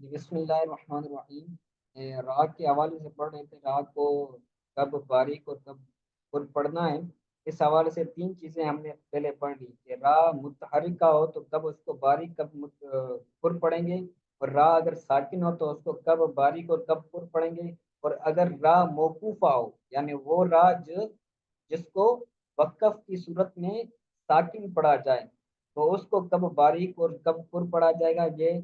جی بسم اللہ الرحمن الرحیم۔ راگ کے حوالے سے پڑھ رہے تھے، راگ کو کب باریک اور کب پر پڑھنا ہے۔ اس حوالے سے تین چیزیں ہم نے پہلے پڑھ لی کہ را متحرک کا ہو تو کب اس کو باریک کب پر پڑھیں گے، اور را اگر ساکن ہو تو اس کو کب باریک اور کب پر پڑھیں گے، اور اگر را موقوفہ ہو یعنی وہ را جس کو وقف کی صورت میں ساکن پڑھا جائے تو اس کو کب باریک اور کب پر پڑھا جائے گا۔ یہ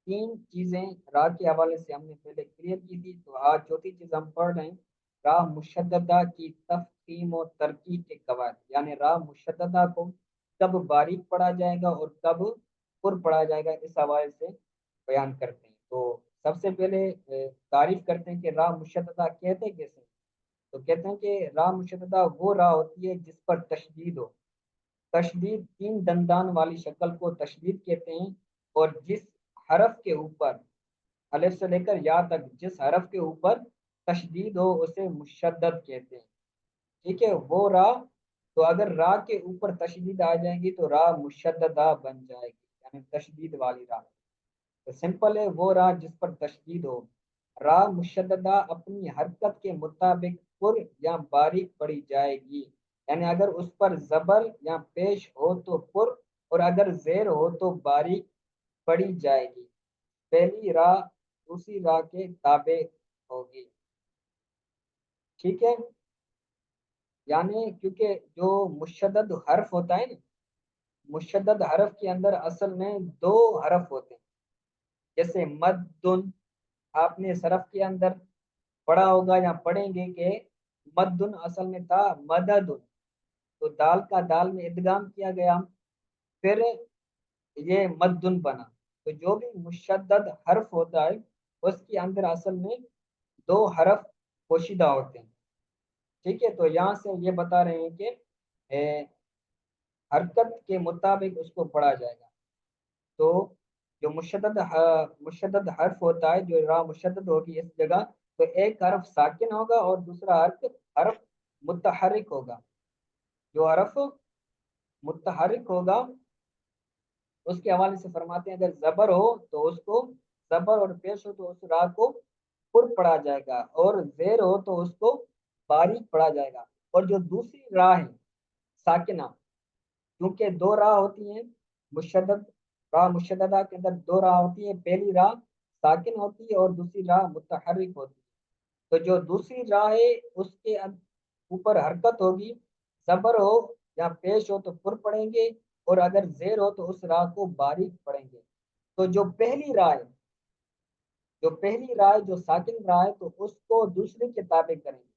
تین چیزیں را کے حوالے سے ہم نے پہلے کلیئر کی تھی، تو آج چوتھی چیز ہم پڑھ رہے ہیں را مشددہ کی تفخیم و ترکیب کے قواعد، یعنی را مشددہ کو کب باریک پڑھا جائے گا اور کب پر پڑھا جائے گا، اس حوالے سے بیان کرتے ہیں۔ تو سب سے پہلے تعریف کرتے ہیں کہ را مشددہ کہتے کیسے ہیں۔ تو کہتے ہیں کہ را مشددہ وہ را ہوتی ہے جس پر تشدید ہو۔ تشدید تین دندان والی شکل کو تشدید کہتے ہیں، اور جس حرف کے اوپر الف سے لے کر یا تک جس حرف کے اوپر تشدید ہو اسے مشدد کہتے ہیں۔ ٹھیک ہے، وہ را، تو اگر را کے اوپر تشدید آ جائے گی تو را مشددہ بن جائے گی، یعنی تشدید والی را۔ تو سمپل ہے، وہ را جس پر تشدید ہو۔ را مشددہ اپنی حرکت کے مطابق پر یا باریک پڑی جائے گی، یعنی اگر اس پر زبر یا پیش ہو تو پر، اور اگر زیر ہو تو باریک پڑی جائے گی۔ پہلی را دوسری را کے تابع ہوگی۔ ٹھیک ہے، یعنی کیونکہ جو مشدد حرف ہوتا ہے نا، مشدد حرف کے اندر اصل میں دو حرف ہوتے ہیں، جیسے مدن، آپ نے صرف کے اندر پڑھا ہوگا یا پڑھیں گے کہ مدن اصل میں تھا مددن، تو دال کا دال میں ادغام کیا گیا، پھر یہ مدن بنا۔ تو جو بھی مشدد حرف ہوتا ہے اس کے اندر اصل میں دو حرف پوشیدہ ہوتے ہیں۔ ٹھیک ہے، تو یہاں سے یہ بتا رہے ہیں کہ حرکت کے مطابق اس کو پڑھا جائے گا۔ تو جو مشدد حرف ہوتا ہے، جو را مشدد ہوگی اس جگہ، تو ایک حرف ساکن ہوگا اور دوسرا حرف متحرک ہوگا۔ جو حرف متحرک ہوگا اس کے حوالے سے فرماتے ہیں اگر زبر ہو تو اس کو زبر، اور پیش ہو تو اس را کو پر پڑھا جائے گا، اور زیر ہو تو اس کو باریک پڑھا جائے گا۔ اور جو دوسری را ہے ساکنہ، کیونکہ دو راہ ہوتی ہیں، مشدد راہ مشددہ کے اندر دو راہ ہوتی ہیں، پہلی راہ ساکن ہوتی ہے اور دوسری راہ متحرک ہوتی ہے۔ تو جو دوسری راہ ہے اس کے اوپر حرکت ہوگی، زبر ہو یا پیش ہو تو پر پڑھیں گے، اور اگر زیر ہو تو اس راہ کو باریک پڑھیں گے۔ تو جو پہلی راہ ہے، جو پہلی راہ جو ساکن راہ ہے، تو اس کو دوسری کے تابع کریں گے،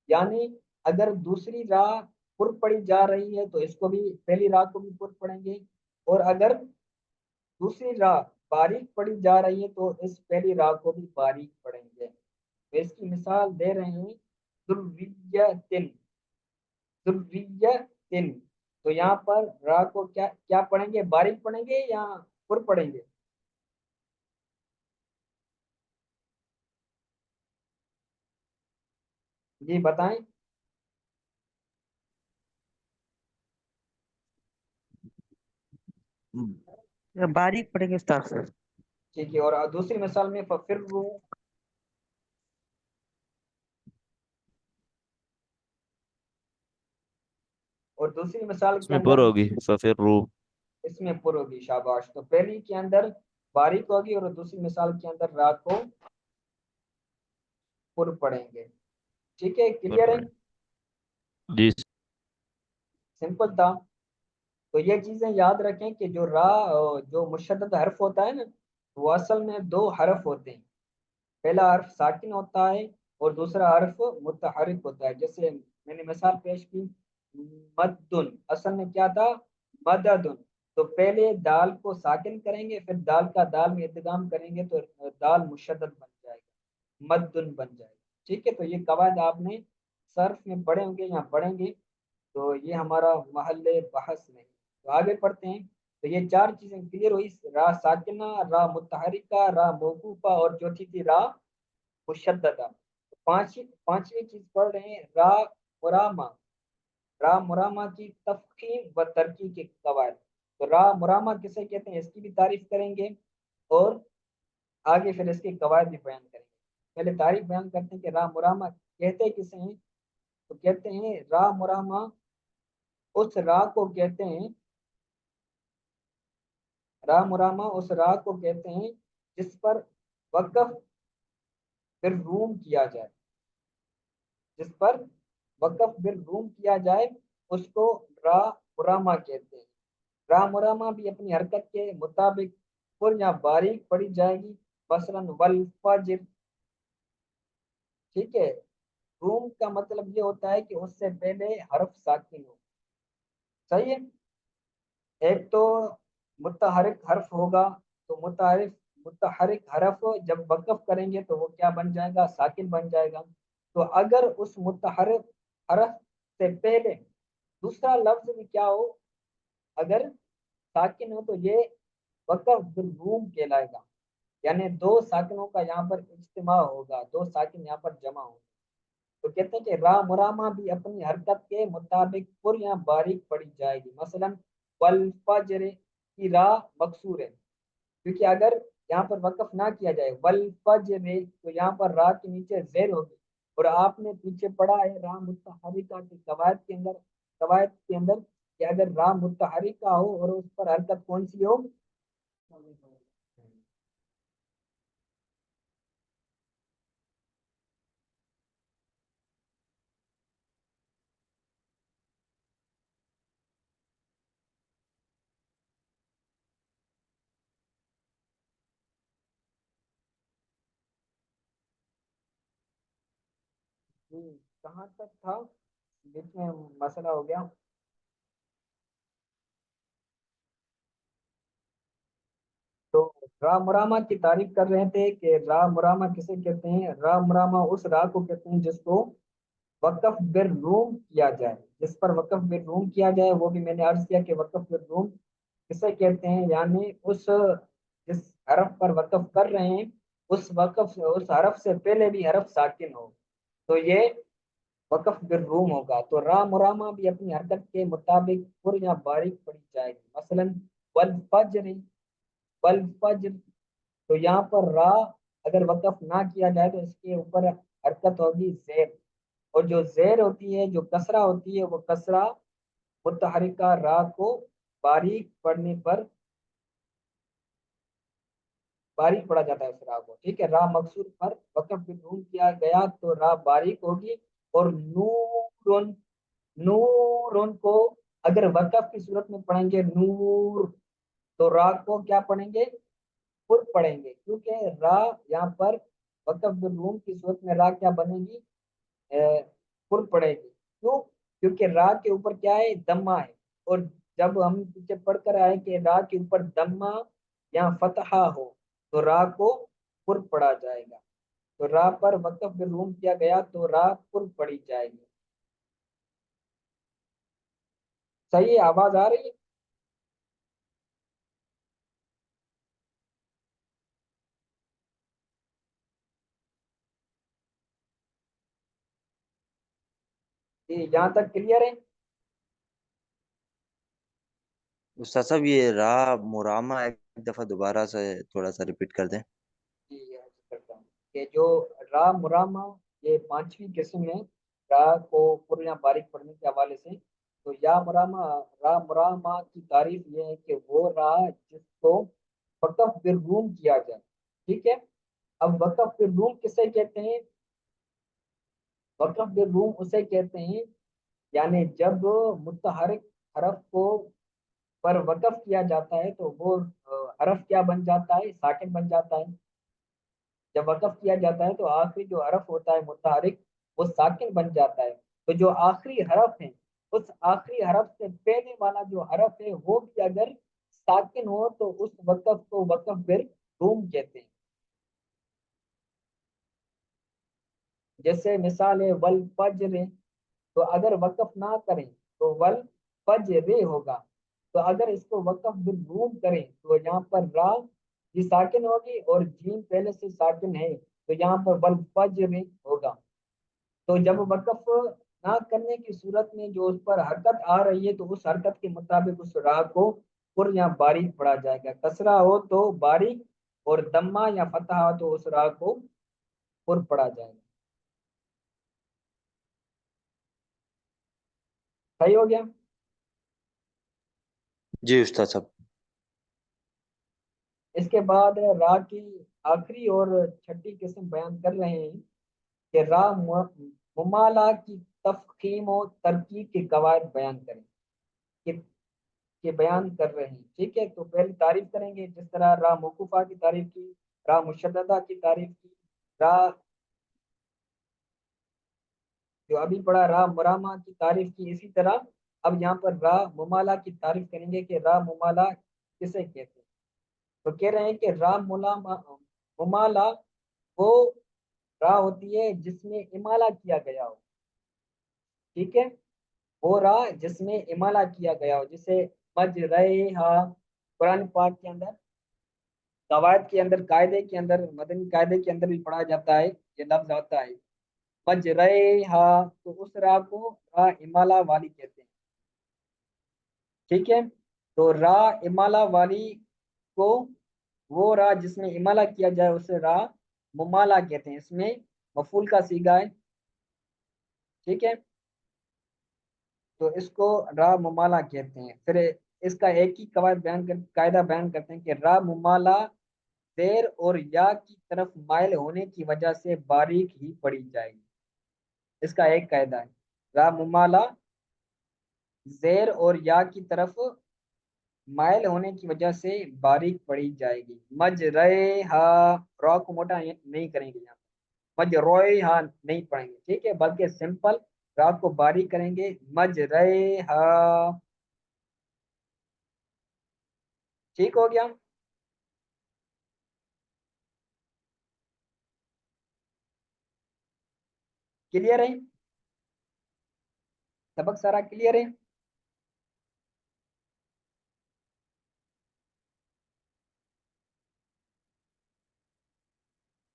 یعنی اگر دوسری راہ پر پڑی جا رہی ہے تو اس کو بھی پہلی راہ کو بھی پر پڑیں گے، اور اگر دوسری راہ باریک پڑی جا رہی ہے تو اس پہلی راہ کو بھی باریک پڑیں گے۔ تو اس کی مثال دے رہے ہیں ذریتن، ذریتن، تو یہاں پر راہ کو کیا کیا پڑھیں گے، باریک پڑھیں گے یا پر پڑھیں گے؟ جی بتائیں۔ باریک پڑیں گے استاد سے۔ ٹھیک ہے، اور دوسری مثال میں ففر، اور دوسری مثال اس کے میں پر اندر ہوگی ففر رو۔ اس میں پر ہوگی، شاباش۔ تو پہلی کے اندر باریک ہوگی اور دوسری مثال کے اندر رات کو پر پڑیں گے۔ ٹھیک ہے، پر کلیئر ہے، پڑے جی۔ سمپل تھا۔ تو یہ چیزیں یاد رکھیں کہ جو را جو مشدد حرف ہوتا ہے نا، وہ اصل میں دو حرف ہوتے ہیں، پہلا حرف ساکن ہوتا ہے اور دوسرا حرف متحرک ہوتا ہے۔ جیسے میں نے مثال پیش کی، مدن اصل میں کیا تھا، مددن، تو پہلے دال کو ساکن کریں گے، پھر دال کا دال میں ادغام کریں گے تو دال مشدد بن جائے گا، مدن بن جائے گا۔ ٹھیک ہے، تو یہ قواعد آپ نے صرف میں پڑھیں گے یا پڑھیں گے، تو یہ ہمارا محل بحث نہیں۔ تو آگے پڑھتے ہیں۔ تو یہ چار چیزیں کلیئر ہوئی، را ساکنہ، را متحرکہ، را موقوفہ، اور چوتھی تھی را مشددہ۔ پانچویں چیز پڑھ رہے ہیں را مرامہ، را مرامہ کی تفخیم و ترقی کے قواعد۔ تو را مرامہ کسے کہتے ہیں اس کی بھی تعریف کریں گے، اور آگے پھر اس کی قواعد بھی بیان کریں گے، پہلے تعریف بیان کرتے ہیں کہ را مرامہ کہتے کسے ہیں، تو کہتے ہیں را مرامہ اس را کو کہتے ہیں، را مرامہ اس را کو کہتے ہیں جس پر وقف بالروم کیا جائے، جس پر وقف بالروم کیا جائے اس کو را مرامہ کہتے ہیں۔ را مرامہ بھی اپنی حرکت کے مطابق پر یا باریک پڑی جائے گی، مثلا والفجر، ٹھیک ہے۔ روم کا مطلب یہ ہوتا ہے کہ اس سے پہلے حرف ساکن ہو، صحیح ہے۔ ایک تو متحرک حرف ہوگا، تو متحرک حرف جب وقف کریں گے تو وہ کیا بن جائے گا، ساکن بن جائے گا۔ تو اگر اس متحرک حرف سے پہلے دوسرا لفظ بھی کیا ہو، اگر ساکن ہو، تو یہ وقف بالروم کہلائے گا، یعنی دو ساکنوں کا یہاں پر اجتماع ہوگا، دو ساکن یہاں پر جمع ہوگا۔ تو کہتے ہیں کہ را مرامہ بھی اپنی حرکت کے مطابق پر یا باریک پڑی جائے گی، مثلا والفجر کی را مکسور ہے، کیونکہ اگر یہاں پر وقف نہ کیا جائے والفجر تو یہاں پر را کے نیچے زیر ہوگی، اور آپ نے پیچھے پڑھا ہے را متحرکہ کے قواعد کے اندر کہ اگر را متحرکہ ہو اور اس پر حرکت کون سی ہو، کہاں تک تھا، بیچ میں مسئلہ ہو گیا۔ تو را مرامہ کی تعریف کر رہے تھے کہ را مرامہ کسے کہتے ہیں، را مرامہ اس را کو کہتے ہیں جس کو وقف بالروم کیا جائے، جس پر وقف بالروم کیا جائے، وہ بھی میں نے عرض کیا کہ وقف بالروم کسے کہتے ہیں، یعنی اس جس حرف پر وقف کر رہے ہیں اس حرف سے پہلے بھی حرف ساکن ہو، تو یہ وقف بالروم ہوگا۔ تو را مرامہ بھی اپنی حرکت کے مطابق پر یا باریک پڑی جائے گی، مثلا والفجر، والفجر، تو یہاں پر را اگر وقف نہ کیا جائے تو اس کے اوپر حرکت ہوگی زیر، اور جو زیر ہوتی ہے، جو کسرہ ہوتی ہے، وہ کسرہ متحرکہ را کو باریک پڑنے پر باریک پڑا جاتا ہے اس را کو، ٹھیک ہے۔ را مقصور پر وقف بالروم کیا گیا تو را باریک ہوگی، اور نورن، نورن کو اگر وقف کی صورت میں پڑھیں گے نور، تو را کو کیا پڑھیں گے، پر پڑھیں گے، کیونکہ را یہاں پر وقف بالروم کی صورت میں را کیا بنے گی، پر پڑے گی، کیوں، کیونکہ را کے اوپر کیا ہے، دمہ ہے، اور جب ہم پیچھے پڑھ کر آئے کہ را کے اوپر دمہ یا فتحہ ہو تو را کو پر پڑا جائے گا، تو را پر وقف بالروم کیا گیا تو را پر پڑی جائے گی۔ صحیح ہے، آواز آ رہی ہے؟ جی یہاں تک کلیئر ہے؟ استاد صاحب یہ را مرامہ ایک دفعہ دوبارہ سے تھوڑا سا ریپیٹ کر دیں۔ جی عرض کرتا ہوں کہ جو را مرامہ یہ پانچویں قسم ہے را کو پر یا باریک پڑھنے کے حوالے سے، تو یا مرامہ، را مرامہ کی تعریف یہ ہے کہ وہ را جس کو وقف بالروم کیا جائے، ٹھیک ہے۔ اب وقف بالروم کسے کہتے ہیں، وقف بالروم اسے کہتے ہیں یعنی جب متحرک حرف کو پر وقف کیا جاتا ہے تو وہ حرف کیا بن جاتا ہے، ساکن بن جاتا ہے۔ جب وقف کیا جاتا ہے تو آخری جو حرف ہوتا ہے متحرک وہ ساکن بن جاتا ہے، تو جو آخری حرف ہے اس آخری حرف سے پہلے والا جو حرف ہے وہ بھی اگر ساکن ہو تو اس وقف کو وقف بالروم کہتے ہیں۔ جیسے مثال ہے والفجر، تو اگر وقف نہ کریں تو والفجر ہوگا، تو اگر اس کو وقف بالروم کریں تو یہاں پر را یہ ساکن ہوگی اور جیم پہلے سے ساکن ہے، تو یہاں پر والفجر ہوگا۔ تو جب وقف نہ کرنے کی صورت میں جو اس پر حرکت آ رہی ہے تو اس حرکت کے مطابق اس را کو پر یا باریک پڑھا جائے گا، کسرہ ہو تو باریک اور دمہ یا فتحہ تو اس را کو پر پڑھا جائے گا. صحیح ہو گیا. جی استاد صاحب. اس کے بعد را کی آخری اور چھٹی قسم بیان کر رہے ہیں کہ را ممالہ کی تفخیم و ترکیب کے قواعد بیان کریں کہ بیان کر رہے ہیں. ٹھیک ہے, تو پہلے تعریف کریں گے, جس طرح را موقوفہ کی تعریف کی, را مشددہ کی تعریف کی, را جو ابھی پڑھا را مرامہ کی تعریف کی. اسی طرح اب یہاں پر را ممالہ کی تعریف کریں گے کہ را ممالہ کسے کہتے ہیں. تو کہہ رہے ہیں کہ را ممالہ وہ را ہوتی ہے جس میں امالہ کیا گیا ہو. ٹھیک ہے, وہ را جس میں امالہ کیا گیا ہو, جسے مجرہا قرآن پاک کے اندر قواعد کے اندر قاعدے کے اندر مدنی قاعدے کے اندر بھی پڑھا جاتا ہے. یہ لفظ آتا ہے مجرہا, تو اس را کو را امالہ والی کہتے ہیں. ٹھیک ہے, تو را امالہ والی کو وہ را جس میں امالہ کیا جائے اسے را ممالہ کہتے ہیں. اس میں مفعول کا صیغہ ہے. ٹھیک ہے, تو اس کو را ممالہ کہتے ہیں. پھر اس کا ایک ہی قاعدہ بیان کرتے ہیں کہ را ممالہ زیر اور یا کی طرف مائل ہونے کی وجہ سے باریک ہی پڑی جائے گی. اس کا ایک قاعدہ ہے, را ممالہ زیر اور یا کی طرف مائل ہونے کی وجہ سے باریک پڑی جائے گی. مجرہا, را کو موٹا نہیں کریں گے, یہاں مجرہا نہیں پڑھیں گے. ٹھیک ہے, بلکہ سمپل را کو باریک کریں گے, مجرہا. ٹھیک ہو گیا. کلیئر ہے, سبق سارا کلیئر ہے.